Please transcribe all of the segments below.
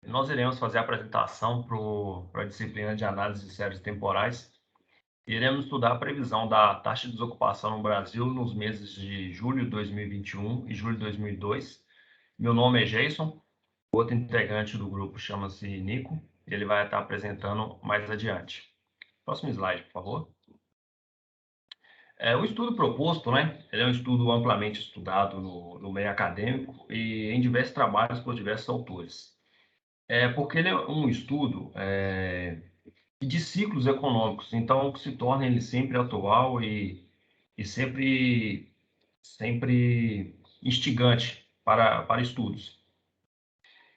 Nós iremos fazer a apresentação para a disciplina de análise de séries temporais. Iremos estudar a previsão da taxa de desocupação no Brasil nos meses de julho de 2021 e julho de 2002. Meu nome é Jason, outro integrante do grupo chama-se Nico, e ele vai estar apresentando mais adiante. Próximo slide, por favor. O estudo proposto, né? Ele é um estudo amplamente estudado no meio acadêmico e em diversos trabalhos por diversos autores. Porque ele é um estudo de ciclos econômicos, então que se torna ele sempre atual e sempre instigante para estudos.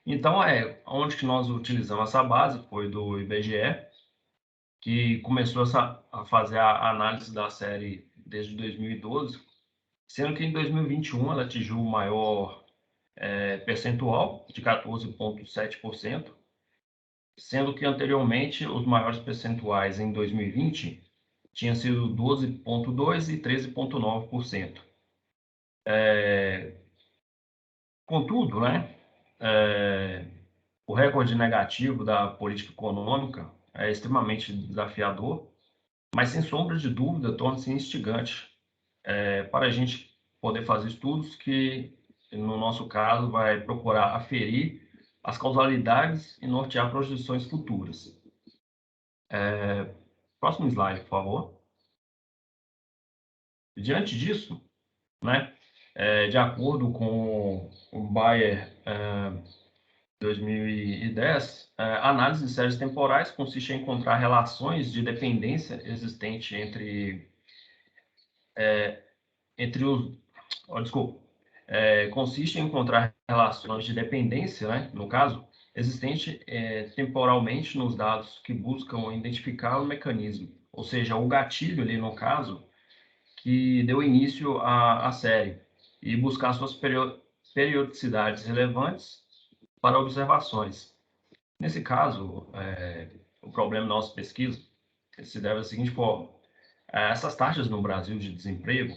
Então, onde que nós utilizamos essa base foi do IBGE, que começou a fazer a análise da série desde 2012, sendo que em 2021 ela atingiu o maior percentual, de 14,7%, sendo que anteriormente os maiores percentuais em 2020 tinham sido 12,2% e 13,9%. Contudo, né, o recorde negativo da política econômica é extremamente desafiador, mas sem sombra de dúvida torna-se instigante para a gente poder fazer estudos que, no nosso caso, vai procurar aferir as causalidades e nortear projeções futuras. Próximo slide, por favor. Diante disso, né, de acordo com o Bayer 2010, a análise de séries temporais consiste em encontrar relações de dependência existente entre os... Oh, desculpa. Consiste em encontrar relações de dependência, né, no caso, existente temporalmente nos dados que buscam identificar o mecanismo, ou seja, o gatilho ali, no caso, que deu início à série, e buscar suas periodicidades relevantes para observações. Nesse caso, o problema da nossa pesquisa se deve da seguinte forma. Essas taxas no Brasil de desemprego,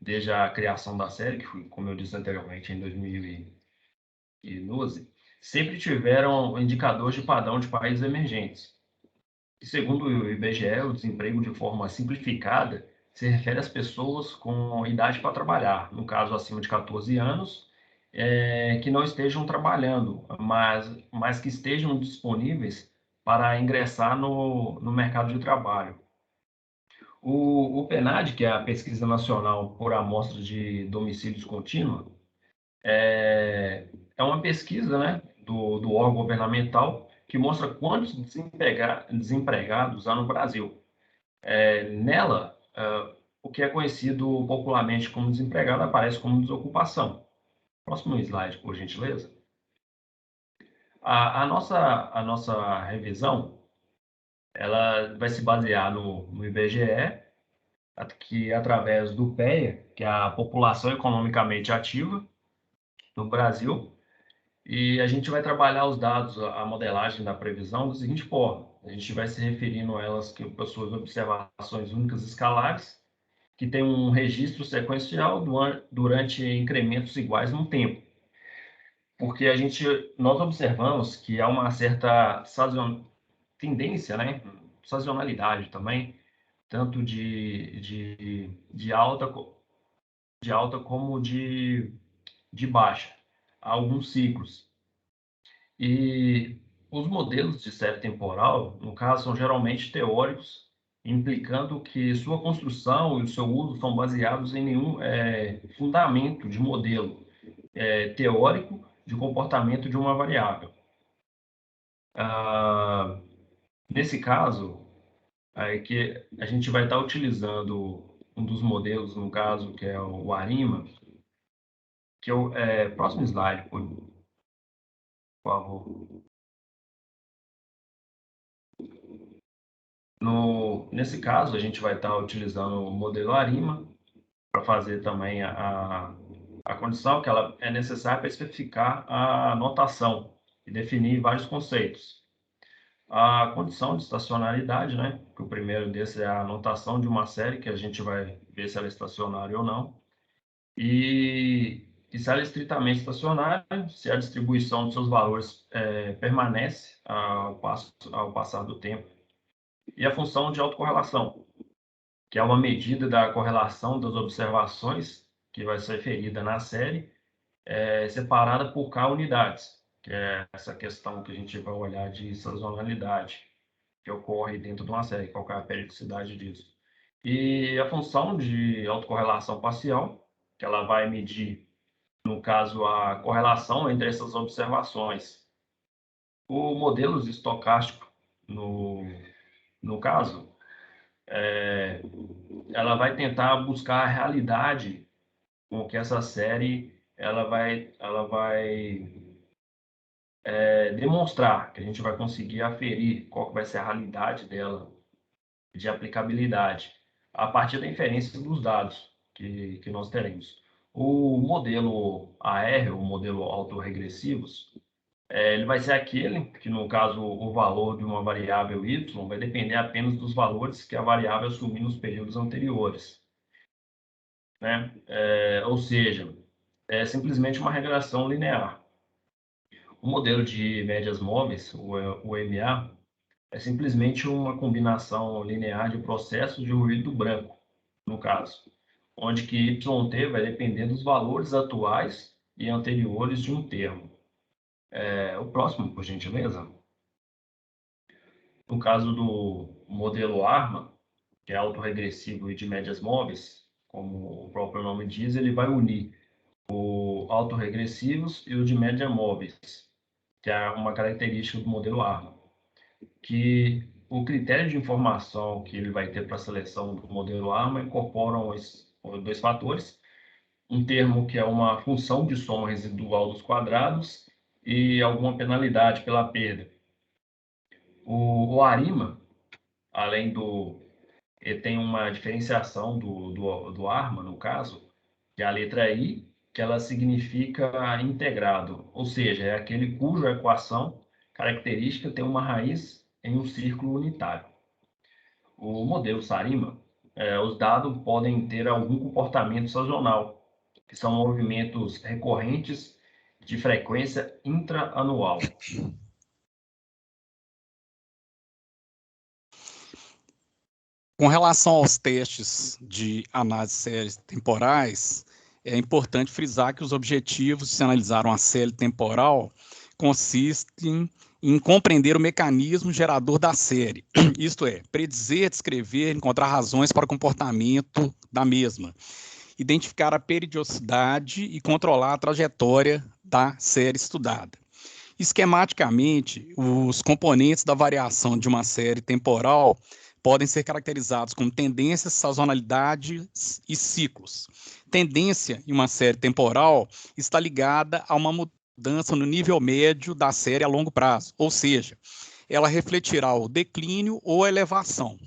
desde a criação da série, que foi, como eu disse anteriormente, em 2012, sempre tiveram indicadores de padrão de países emergentes. E segundo o IBGE, o desemprego de forma simplificada se refere às pessoas com idade para trabalhar, no caso acima de 14 anos, que não estejam trabalhando, mas que estejam disponíveis para ingressar no mercado de trabalho. O PNAD, que é a Pesquisa Nacional por Amostra de Domicílios Contínua, é uma pesquisa, né, do órgão governamental que mostra quantos desempregados há no Brasil. Nela, o que é conhecido popularmente como desempregado aparece como desocupação. Próximo slide, por gentileza. A nossa revisão ela vai se basear no IBGE, que através do PEA, que é a População Economicamente Ativa no Brasil, e a gente vai trabalhar os dados, a modelagem da previsão da seguinte forma. A gente vai se referindo a elas que possuem observações únicas escalares, que tem um registro sequencial durante incrementos iguais no tempo. Porque nós observamos que há uma certa tendência, né? Sazonalidade também, tanto de alta como de baixa, há alguns ciclos. E os modelos de série temporal, no caso, são geralmente teóricos, implicando que sua construção e o seu uso são baseados em nenhum fundamento de modelo teórico de comportamento de uma variável. Nesse caso, que a gente vai estar utilizando um dos modelos, no caso, que é o ARIMA, que é o próximo slide, por favor. Nesse caso, a gente vai estar utilizando o modelo ARIMA para fazer também a condição que ela é necessária para especificar a notação e definir vários conceitos. A condição de estacionalidade, né? Que o primeiro desses é a notação de uma série, que a gente vai ver se ela é estacionária ou não. E e se ela é estritamente estacionária, se a distribuição de seus valores permanece ao passar do tempo. E a função de autocorrelação, que é uma medida da correlação das observações que vai ser ferida na série, separada por K unidades, que é essa questão que a gente vai olhar de sazonalidade, que ocorre dentro de uma série, qual é a periodicidade disso. E a função de autocorrelação parcial, que ela vai medir, no caso, a correlação entre essas observações. O modelo estocástico, no caso, ela vai tentar buscar a realidade com que essa série ela vai demonstrar, que a gente vai conseguir aferir qual que vai ser a realidade dela de aplicabilidade a partir da inferência dos dados que nós teremos. O modelo AR, o modelo autorregressivos, ele vai ser aquele que, no caso, o valor de uma variável y vai depender apenas dos valores que a variável assumiu nos períodos anteriores, né? Ou seja, é simplesmente uma regressão linear. O modelo de médias móveis, o MA, é simplesmente uma combinação linear de processos de ruído branco, no caso, onde que YT vai depender dos valores atuais e anteriores de um termo. O próximo, por gentileza. No caso do modelo ARMA, que é autorregressivo e de médias móveis, como o próprio nome diz, ele vai unir o autorregressivos e o de médias móveis, que é uma característica do modelo ARMA, que o critério de informação que ele vai ter para a seleção do modelo ARMA incorporam os dois fatores, um termo que é uma função de soma residual dos quadrados e alguma penalidade pela perda. O ARIMA, além do... Ele tem uma diferenciação do ARMA, no caso, que é a letra I, que ela significa integrado, ou seja, é aquele cuja equação característica tem uma raiz em um círculo unitário. O modelo SARIMA, os dados podem ter algum comportamento sazonal, que são movimentos recorrentes de frequência intraanual. Com relação aos testes de análise de séries temporais, é importante frisar que os objetivos de se analisar uma série temporal consistem em compreender o mecanismo gerador da série, isto é, predizer, descrever, encontrar razões para o comportamento da mesma, identificar a periodicidade e controlar a trajetória da série estudada. Esquematicamente, os componentes da variação de uma série temporal podem ser caracterizados como tendências, sazonalidades e ciclos. Tendência em uma série temporal está ligada a uma mudança no nível médio da série a longo prazo, ou seja, ela refletirá o declínio ou a elevação.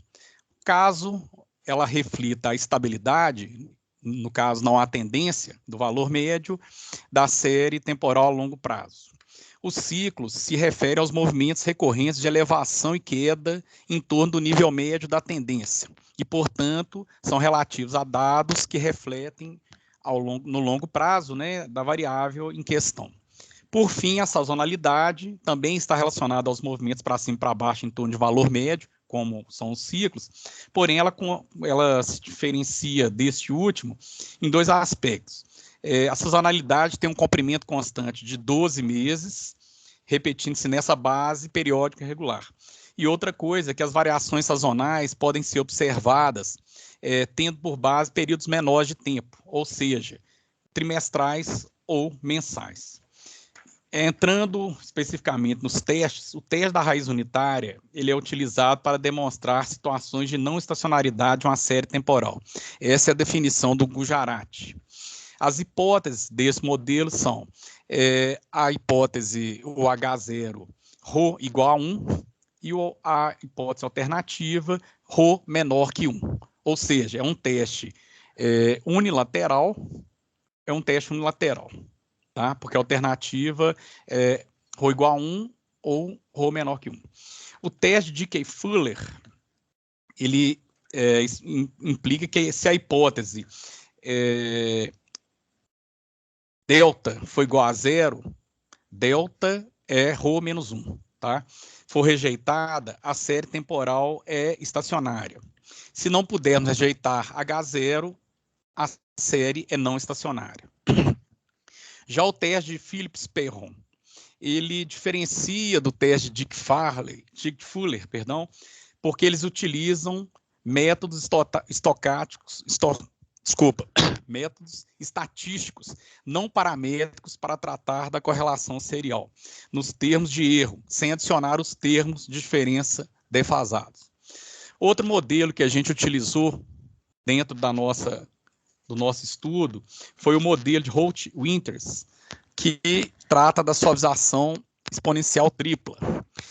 Caso ela reflita a estabilidade, no caso não há tendência do valor médio da série temporal a longo prazo. Os ciclos se referem aos movimentos recorrentes de elevação e queda em torno do nível médio da tendência e, portanto, são relativos a dados que refletem no longo prazo, né, da variável em questão. Por fim, a sazonalidade também está relacionada aos movimentos para cima e para baixo em torno de valor médio, como são os ciclos, porém ela se diferencia deste último em dois aspectos. A sazonalidade tem um comprimento constante de 12 meses, repetindo-se nessa base periódica e regular. E outra coisa é que as variações sazonais podem ser observadas tendo por base períodos menores de tempo, ou seja, trimestrais ou mensais. Entrando especificamente nos testes, o teste da raiz unitária ele é utilizado para demonstrar situações de não estacionariedade de uma série temporal. Essa é a definição do Gujarati. As hipóteses desse modelo são a hipótese o H0 ρ igual a 1 e a hipótese alternativa ρ menor que 1. Ou seja, é um teste unilateral, tá? Porque a alternativa é ρ igual a 1 ou ρ menor que 1. O teste de Dickey-Fuller, ele implica que se a hipótese delta for igual a 0, delta é ρ menos 1, tá? For rejeitada, a série temporal é estacionária. Se não pudermos rejeitar H0, a série é não estacionária. Já o teste de Phillips-Perron, ele diferencia do teste de Dickey-Fuller, porque eles utilizam métodos métodos estatísticos, não paramétricos, para tratar da correlação serial, nos termos de erro, sem adicionar os termos de diferença defasados. Outro modelo que a gente utilizou dentro do nosso estudo foi o modelo de Holt-Winters, que trata da suavização exponencial tripla.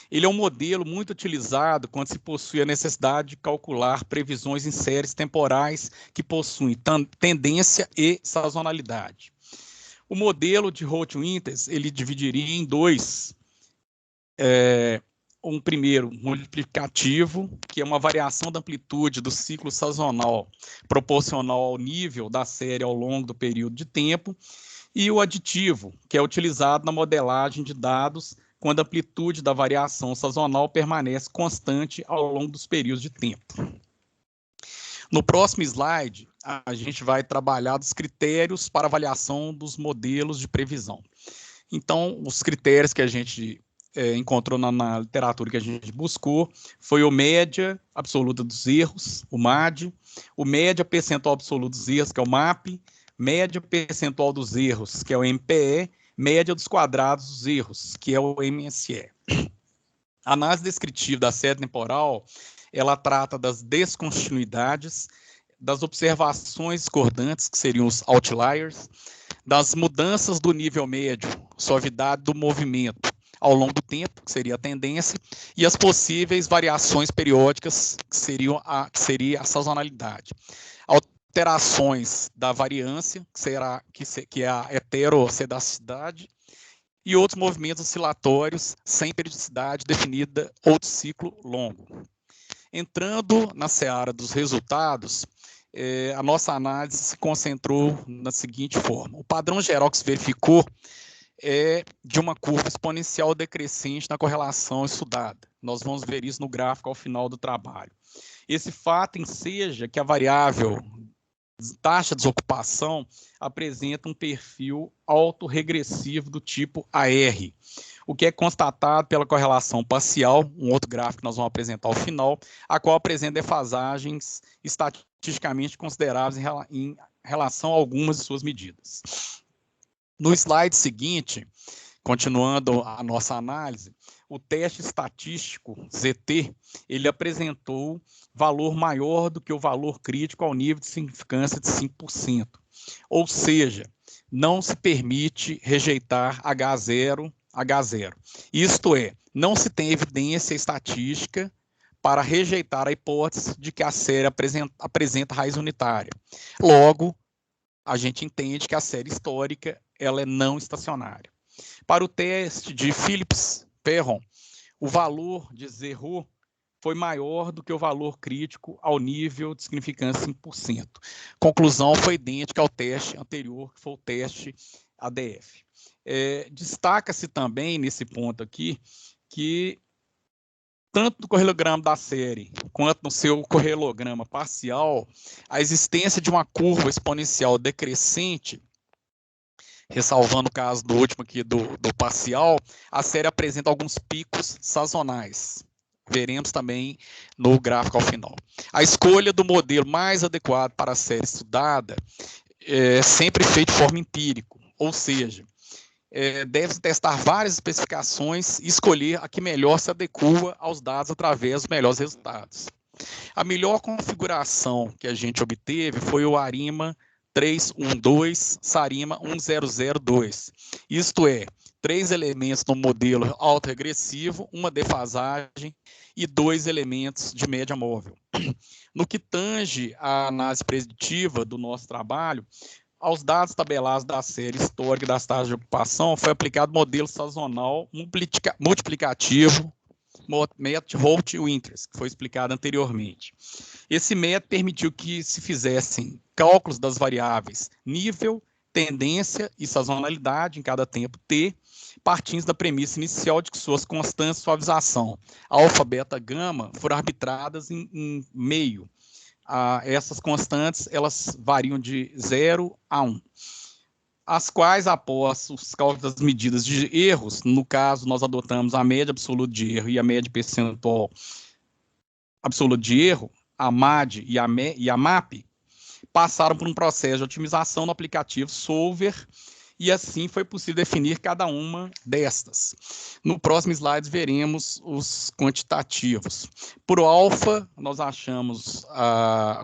Ele é um modelo muito utilizado quando se possui a necessidade de calcular previsões em séries temporais que possuem tendência e sazonalidade. O modelo de Holt-Winters, ele dividiria em dois. Um primeiro multiplicativo, que é uma variação da amplitude do ciclo sazonal proporcional ao nível da série ao longo do período de tempo, e o aditivo, que é utilizado na modelagem de dados quando a amplitude da variação sazonal permanece constante ao longo dos períodos de tempo. No próximo slide, a gente vai trabalhar dos critérios para avaliação dos modelos de previsão. Então, os critérios que a gente encontrou na literatura que a gente buscou foi o média absoluta dos erros, o MAD, o média percentual absoluto dos erros, que é o MAP, média percentual dos erros, que é o MPE, média dos quadrados dos erros, que é o MSE. A análise descritiva da série temporal, ela trata das descontinuidades, das observações discordantes, que seriam os outliers, das mudanças do nível médio, suavidade do movimento ao longo do tempo, que seria a tendência, e as possíveis variações periódicas, que seria a sazonalidade. Alterações da variância, que é a heterocedacidade, e outros movimentos oscilatórios sem periodicidade definida ou de ciclo longo. Entrando na seara dos resultados, a nossa análise se concentrou na seguinte forma. O padrão geral que se verificou é de uma curva exponencial decrescente na correlação estudada. Nós vamos ver isso no gráfico ao final do trabalho. Esse fato enseja que a variável taxa de desocupação apresenta um perfil autorregressivo do tipo AR, o que é constatado pela correlação parcial, um outro gráfico que nós vamos apresentar ao final, a qual apresenta defasagens estatisticamente consideráveis em relação a algumas de suas medidas. No slide seguinte, continuando a nossa análise, o teste estatístico, ZT, ele apresentou valor maior do que o valor crítico ao nível de significância de 5%. Ou seja, não se permite rejeitar H0. Isto é, não se tem evidência estatística para rejeitar a hipótese de que a série apresenta raiz unitária. Logo, a gente entende que a série histórica ela é não estacionária. Para o teste de Phillips-Perron, o valor de zero foi maior do que o valor crítico ao nível de significância 5%. Conclusão foi idêntica ao teste anterior, que foi o teste ADF. Destaca-se também, nesse ponto aqui, que tanto no correlograma da série quanto no seu correlograma parcial, a existência de uma curva exponencial decrescente, ressalvando o caso do último aqui do parcial, a série apresenta alguns picos sazonais. Veremos também no gráfico ao final. A escolha do modelo mais adequado para a série estudada é sempre feita de forma empírica, ou seja, deve testar várias especificações e escolher a que melhor se adequa aos dados através dos melhores resultados. A melhor configuração que a gente obteve foi o ARIMA 312, SARIMA 1002. Isto é, 3 elementos no modelo autorregressivo, uma defasagem e 2 elementos de média móvel. No que tange a análise preditiva do nosso trabalho, aos dados tabelados da série histórica das taxas de ocupação, foi aplicado modelo sazonal multiplicativo, método Holt-Winters, que foi explicado anteriormente. Esse método permitiu que se fizessem cálculos das variáveis nível, tendência e sazonalidade em cada tempo T, partindo da premissa inicial de que suas constantes de suavização, alfa, beta, gama, foram arbitradas em meio. Essas constantes, elas variam de 0 a 1. As quais, após os cálculos das medidas de erros, no caso, nós adotamos a média absoluta de erro e a média percentual absoluta de erro, a MAD e a MAP, passaram por um processo de otimização no aplicativo Solver, e assim foi possível definir cada uma destas. No próximo slide veremos os quantitativos. Para o alfa, nós achamos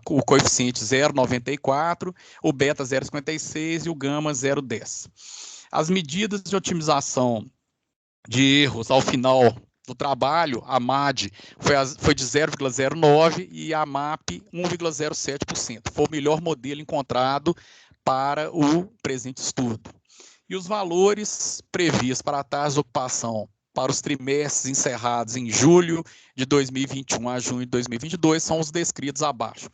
o coeficiente 0,94, o beta 0,56 e o gama 0,10. As medidas de otimização de erros ao final do trabalho, a MAD foi de 0,09 e a MAP 1,07%. Foi o melhor modelo encontrado para o presente estudo. E os valores previstos para a taxa de ocupação para os trimestres encerrados em julho de 2021 a junho de 2022 são os descritos abaixo.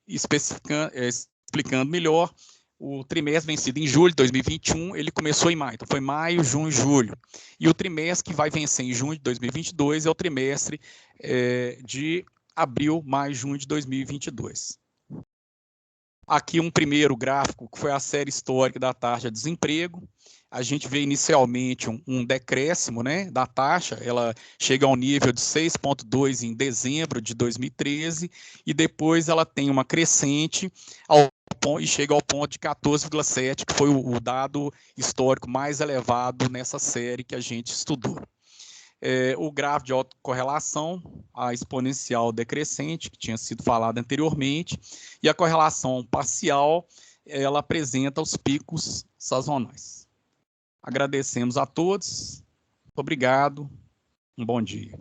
Explicando melhor, o trimestre vencido em julho de 2021, ele começou em maio, então foi maio, junho e julho. E o trimestre que vai vencer em junho de 2022 é o trimestre de abril, maio e junho de 2022. Aqui um primeiro gráfico, que foi a série histórica da taxa de desemprego. A gente vê inicialmente um decréscimo, né, da taxa, ela chega ao nível de 6,2 em dezembro de 2013, e depois ela tem uma crescente e chega ao ponto de 14,7, que foi o dado histórico mais elevado nessa série que a gente estudou. O gráfico de autocorrelação, a exponencial decrescente, que tinha sido falado anteriormente, e a correlação parcial, ela apresenta os picos sazonais. Agradecemos a todos, obrigado, um bom dia.